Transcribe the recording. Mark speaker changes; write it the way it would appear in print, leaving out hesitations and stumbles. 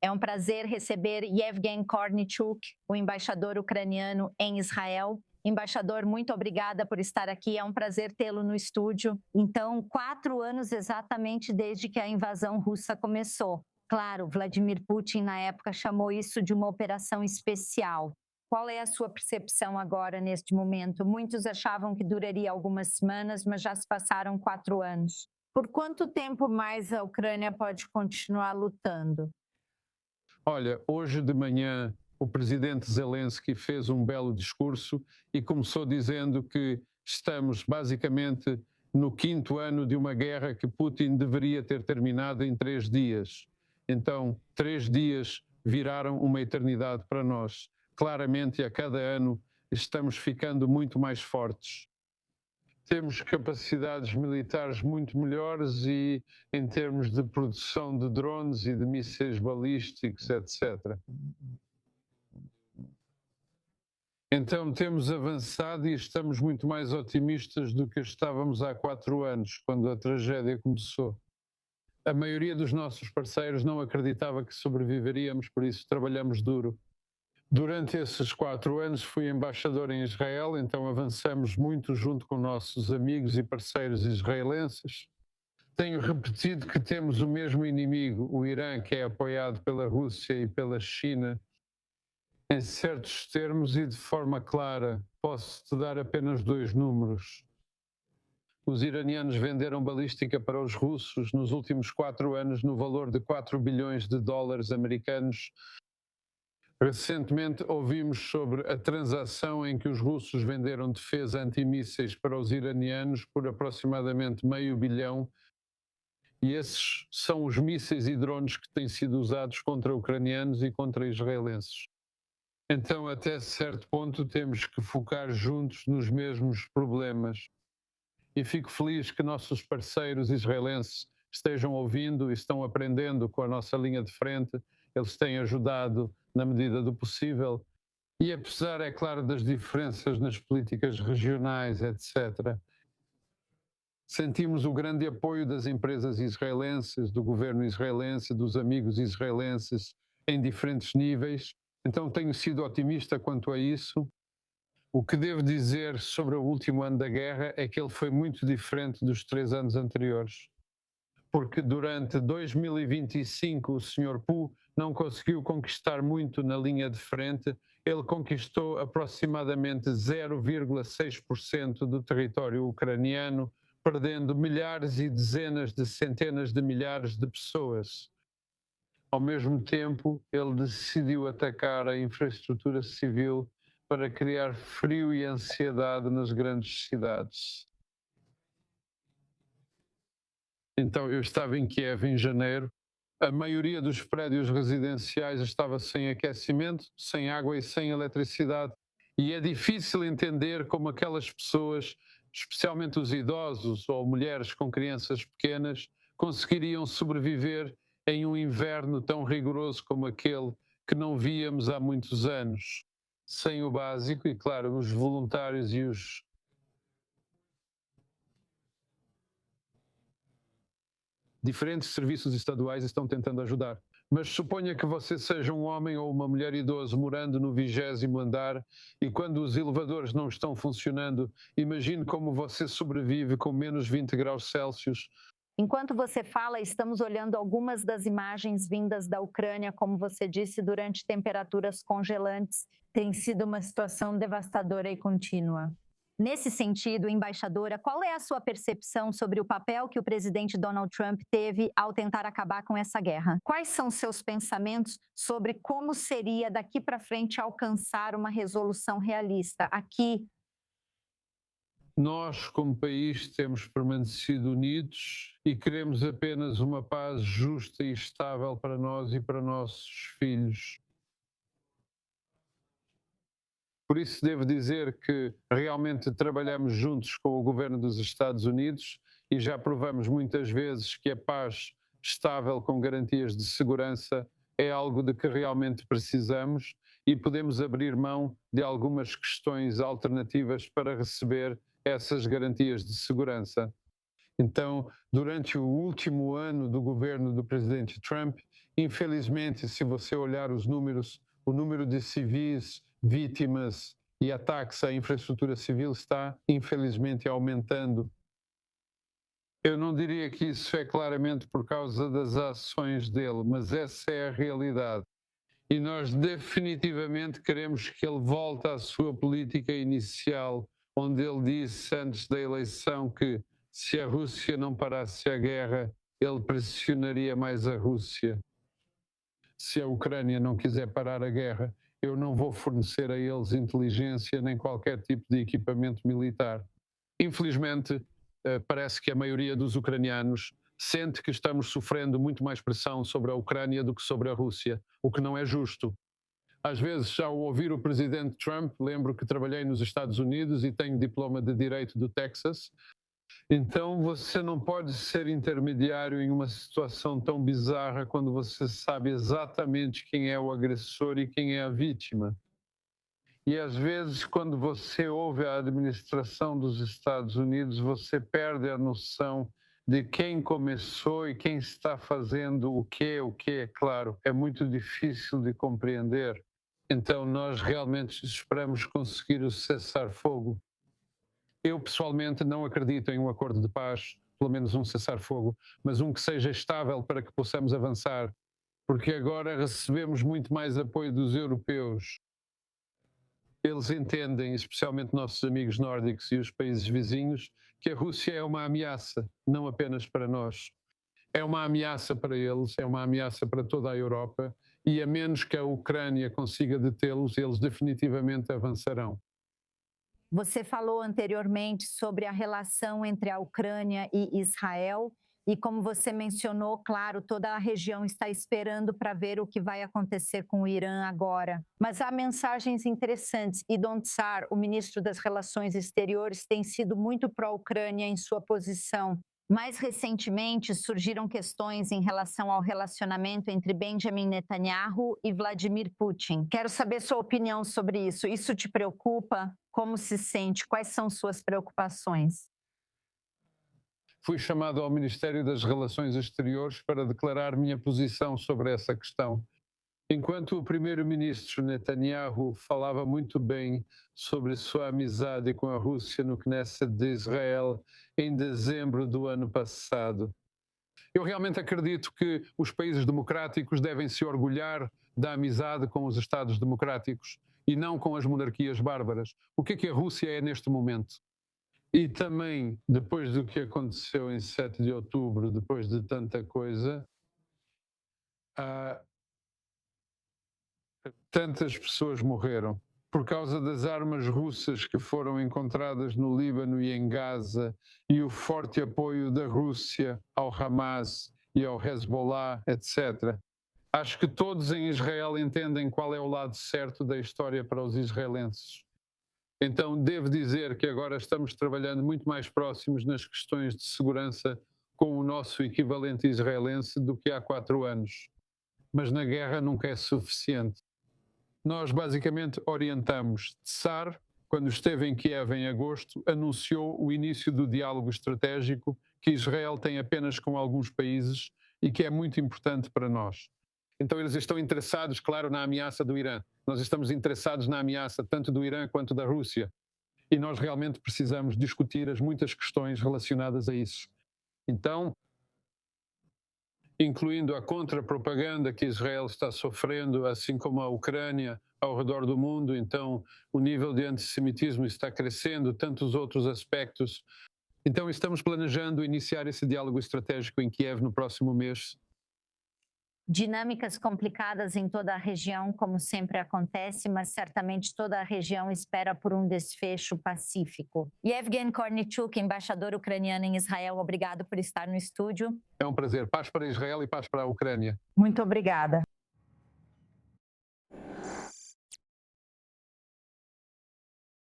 Speaker 1: É um prazer receber Yevgeny Kornichuk, o embaixador ucraniano em Israel. Embaixador, muito obrigada por estar aqui. É um prazer tê-lo no estúdio. Então, 4 anos exatamente desde que a invasão russa começou. Claro, Vladimir Putin, na época, chamou isso de uma operação especial. Qual é a sua percepção agora, neste momento? Muitos achavam que duraria algumas semanas, mas já se passaram 4 anos. Por quanto tempo mais a Ucrânia pode continuar lutando?
Speaker 2: Olha, hoje de manhã o presidente Zelensky fez um belo discurso e começou dizendo que estamos basicamente no quinto ano de uma guerra que Putin deveria ter terminado em 3 dias. Então, 3 dias viraram uma eternidade para nós. Claramente, a cada ano estamos ficando muito mais fortes. Temos capacidades militares muito melhores e em termos de produção de drones e de mísseis balísticos, etc. Então temos avançado e estamos muito mais otimistas do que estávamos há 4 anos, quando a tragédia começou. A maioria dos nossos parceiros não acreditava que sobreviveríamos, por isso trabalhamos duro. Durante esses 4 anos fui embaixador em Israel, então avançamos muito junto com nossos amigos e parceiros israelenses. Tenho repetido que temos o mesmo inimigo, o Irã, que é apoiado pela Rússia e pela China, em certos termos e de forma clara. Posso-te dar apenas 2 números. Os iranianos venderam balística para os russos nos últimos 4 anos no valor de 4 bilhões de dólares americanos. Recentemente ouvimos sobre a transação em que os russos venderam defesa antimísseis para os iranianos por aproximadamente meio bilhão, e esses são os mísseis e drones que têm sido usados contra ucranianos e contra israelenses. Então, até certo ponto, temos que focar juntos nos mesmos problemas. E fico feliz que nossos parceiros israelenses estejam ouvindo e estão aprendendo com a nossa linha de frente. Eles têm ajudado na medida do possível. E apesar, é claro, das diferenças nas políticas regionais, etc., sentimos o grande apoio das empresas israelenses, do governo israelense, dos amigos israelenses em diferentes níveis. Então tenho sido otimista quanto a isso. O que devo dizer sobre o último ano da guerra é que ele foi muito diferente dos 3 anos anteriores. Porque durante 2025 o Sr. Pu não conseguiu conquistar muito na linha de frente, ele conquistou aproximadamente 0,6% do território ucraniano, perdendo milhares e dezenas de centenas de milhares de pessoas. Ao mesmo tempo, ele decidiu atacar a infraestrutura civil para criar frio e ansiedade nas grandes cidades. Então, eu estava em Kiev em janeiro. A maioria dos prédios residenciais estava sem aquecimento, sem água e sem eletricidade. E é difícil entender como aquelas pessoas, especialmente os idosos ou mulheres com crianças pequenas, conseguiriam sobreviver em um inverno tão rigoroso como aquele que não víamos há muitos anos. Sem o básico, e claro, os voluntários e os diferentes serviços estaduais estão tentando ajudar. Mas suponha que você seja um homem ou uma mulher idoso morando no 20º andar e quando os elevadores não estão funcionando, imagine como você sobrevive com menos 20 graus Celsius.
Speaker 1: Enquanto você fala, estamos olhando algumas das imagens vindas da Ucrânia, como você disse, durante temperaturas congelantes. Tem sido uma situação devastadora e contínua. Nesse sentido, embaixadora, qual é a sua percepção sobre o papel que o presidente Donald Trump teve ao tentar acabar com essa guerra? Quais são seus pensamentos sobre como seria daqui para frente alcançar uma resolução realista aqui?
Speaker 2: Nós, como país, temos permanecido unidos e queremos apenas uma paz justa e estável para nós e para nossos filhos. Por isso devo dizer que realmente trabalhamos juntos com o governo dos Estados Unidos e já provamos muitas vezes que a paz estável com garantias de segurança é algo de que realmente precisamos e podemos abrir mão de algumas questões alternativas para receber essas garantias de segurança. Então, durante o último ano do governo do presidente Trump, Infelizmente, se você olhar os números, o número de civis, vítimas e ataques à infraestrutura civil está, infelizmente, aumentando. Eu não diria que isso é claramente por causa das ações dele, mas essa é a realidade. E nós definitivamente queremos que ele volte à sua política inicial, onde ele disse antes da eleição que se a Rússia não parasse a guerra, ele pressionaria mais a Rússia. Se a Ucrânia não quiser parar a guerra, eu não vou fornecer a eles inteligência nem qualquer tipo de equipamento militar. Infelizmente, parece que a maioria dos ucranianos sente que estamos sofrendo muito mais pressão sobre a Ucrânia do que sobre a Rússia, o que não é justo. Às vezes, ao ouvir o presidente Trump, lembro que trabalhei nos Estados Unidos e tenho diploma de Direito do Texas. Então, você não pode ser intermediário em uma situação tão bizarra quando você sabe exatamente quem é o agressor e quem é a vítima. E às vezes, quando você ouve a administração dos Estados Unidos, você perde a noção de quem começou e quem está fazendo o que, é claro, é muito difícil de compreender. Então, nós realmente esperamos conseguir o cessar-fogo. Eu, pessoalmente, não acredito em um acordo de paz, pelo menos um cessar-fogo, mas um que seja estável para que possamos avançar, porque agora recebemos muito mais apoio dos europeus. Eles entendem, especialmente nossos amigos nórdicos e os países vizinhos, que a Rússia é uma ameaça, não apenas para nós. É uma ameaça para eles, é uma ameaça para toda a Europa, e a menos que a Ucrânia consiga detê-los, eles definitivamente avançarão.
Speaker 1: Você falou anteriormente sobre a relação entre a Ucrânia e Israel, e como você mencionou, claro, toda a região está esperando para ver o que vai acontecer com o Irã agora. Mas há mensagens interessantes, e Don Tsar, o ministro das Relações Exteriores, tem sido muito pró-Ucrânia em sua posição. Mais recentemente, surgiram questões em relação ao relacionamento entre Benjamin Netanyahu e Vladimir Putin. Quero saber sua opinião sobre isso. Isso te preocupa? Como se sente? Quais são suas preocupações?
Speaker 2: Fui chamado ao Ministério das Relações Exteriores para declarar minha posição sobre essa questão. Enquanto o primeiro-ministro Netanyahu falava muito bem sobre sua amizade com a Rússia no Knesset de Israel em dezembro do ano passado, eu realmente acredito que os países democráticos devem se orgulhar da amizade com os Estados democráticos e não com as monarquias bárbaras. O que a Rússia é neste momento? E também, depois do que aconteceu em 7 de outubro, depois de tanta coisa, tantas pessoas morreram por causa das armas russas que foram encontradas no Líbano e em Gaza e o forte apoio da Rússia ao Hamas e ao Hezbollah, etc. Acho que todos em Israel entendem qual é o lado certo da história para os israelenses. Então, devo dizer que agora estamos trabalhando muito mais próximos nas questões de segurança com o nosso equivalente israelense do que há 4 anos. Mas na guerra nunca é suficiente. Nós basicamente orientamos. Tsar, quando esteve em Kiev em agosto, anunciou o início do diálogo estratégico que Israel tem apenas com alguns países e que é muito importante para nós. Então eles estão interessados, claro, na ameaça do Irã. Nós estamos interessados na ameaça tanto do Irã quanto da Rússia. E nós realmente precisamos discutir as muitas questões relacionadas a isso. Então, incluindo a contrapropaganda que Israel está sofrendo, assim como a Ucrânia, ao redor do mundo, então o nível de antissemitismo está crescendo, tantos outros aspectos. Então estamos planejando iniciar esse diálogo estratégico em Kiev no próximo mês.
Speaker 1: Dinâmicas complicadas em toda a região, como sempre acontece, mas certamente toda a região espera por um desfecho pacífico. Yevgeny Kornichuk, embaixador ucraniano em Israel, obrigado por estar no estúdio.
Speaker 2: É um prazer. Paz para Israel e paz para a Ucrânia.
Speaker 1: Muito obrigada.